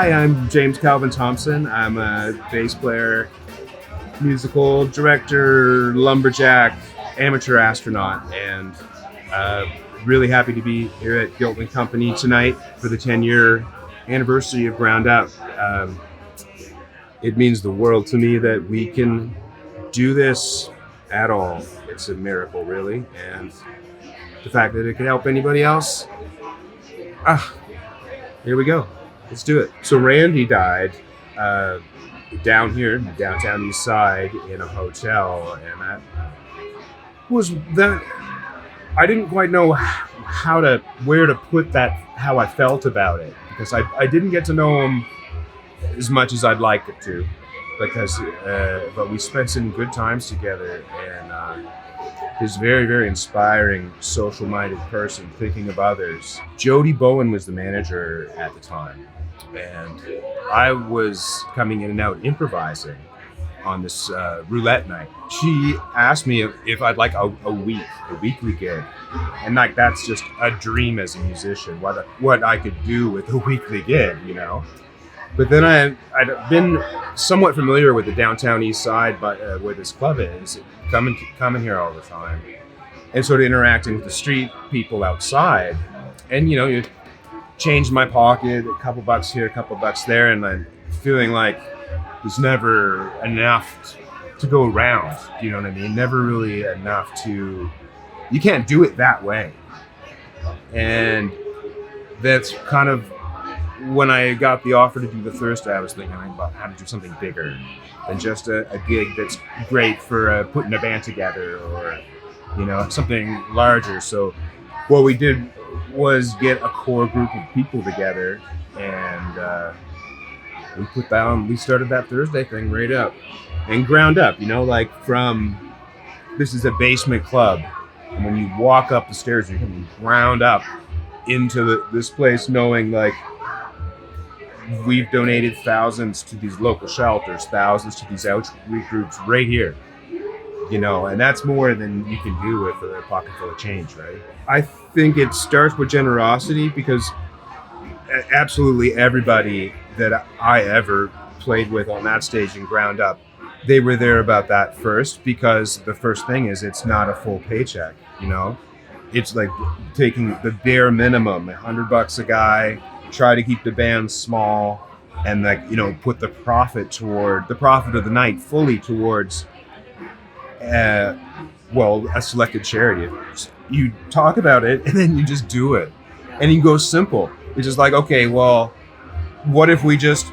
Hi, I'm James Calvin Thompson. I'm a bass player, musical director, lumberjack, amateur astronaut, and really happy to be here at Gilton Company tonight for the 10-year anniversary of GroundUp. It means the world to me that we can do this at all. It's a miracle, really, and the fact that it can help anybody else, here we go. Let's do it. So Randy died down here in the downtown east side in a hotel, and that I didn't quite know where to put that, how I felt about it, because I didn't get to know him as much as I'd like it to, because but we spent some good times together, and he's a very, very inspiring, social-minded person, thinking of others. Jody Bowen was the manager at the time, and I was coming in and out improvising on this roulette night. She asked me if I'd like a weekly gig, and like that's just a dream as a musician. What I could do with a weekly gig, you know. But then I'd been somewhat familiar with the downtown east side, but where this club is, coming here all the time, and sort of interacting with the street people outside, and you changed my pocket, a couple bucks here, a couple bucks there, and I'm feeling like there's never enough to go around. You know what I mean? Never really enough to. You can't do it that way, and that's kind of. When I got the offer to do the Thursday, I was thinking about how to do something bigger than just a gig that's great for putting a band together, or something larger. So what we did was get a core group of people together, and we started that Thursday thing right up. And GroundUp, this is a basement club, and when you walk up the stairs, you're coming ground up into this place, knowing we've donated thousands to these local shelters, thousands to these outreach groups right here, and that's more than you can do with a pocket full of change, right? I think it starts with generosity, because absolutely everybody that I ever played with on that stage in GroundUp, they were there about that first, because the first thing is it's not a full paycheck, It's like taking the bare minimum, $100 a guy, try to keep the band small, and put the profit of the night fully towards a selected charity. You talk about it and then you just do it, and you go simple. It's just like, okay, well, what if we just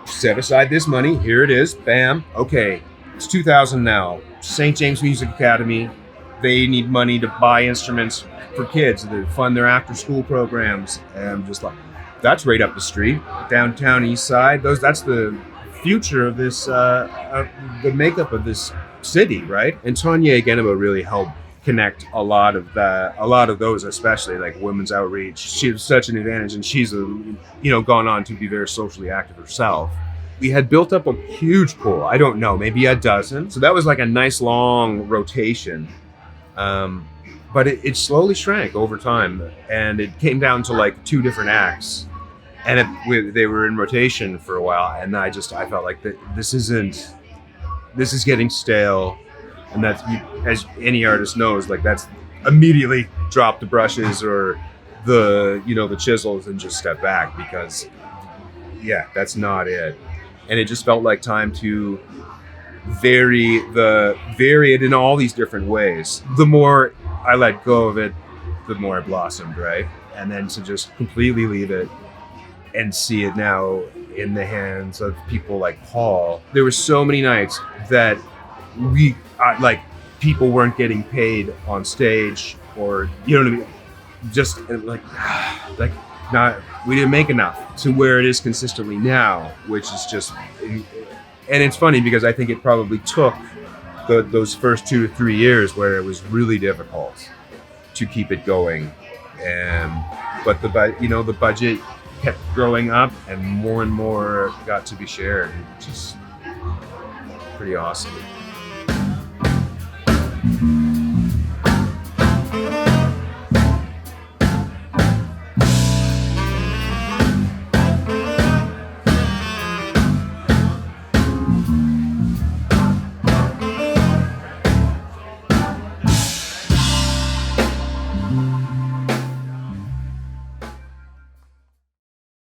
set aside this money? Here it is, bam. Okay, it's $2,000 now. St. James Music Academy, they need money to buy instruments for kids to fund their after-school programs, and I'm just like, that's right up the street, downtown east side. That's the future of this, the makeup of this city, right? And Tanya Geneba really helped connect a lot of those, especially like women's outreach. She was such an advantage, and she's gone on to be very socially active herself. We had built up a huge pool. I don't know, maybe a dozen. So that was like a nice long rotation. But it slowly shrank over time, and it came down to like 2 different acts, and they were in rotation for a while, and I felt like this is getting stale, and that's, as any artist knows, like that's immediately drop the brushes or the chisels and just step back, because that's not it. And it just felt like time to vary it in all these different ways. The more I let go of it, the more it blossomed, right? And then to just completely leave it and see it now in the hands of people like Paul. There were so many nights that people weren't getting paid on stage, or what I mean, just we didn't make enough to where it is consistently now, which is just. And it's funny, because I think it probably took those first 2 to 3 years where it was really difficult to keep it going, but the budget kept growing up, and more got to be shared, which is pretty awesome.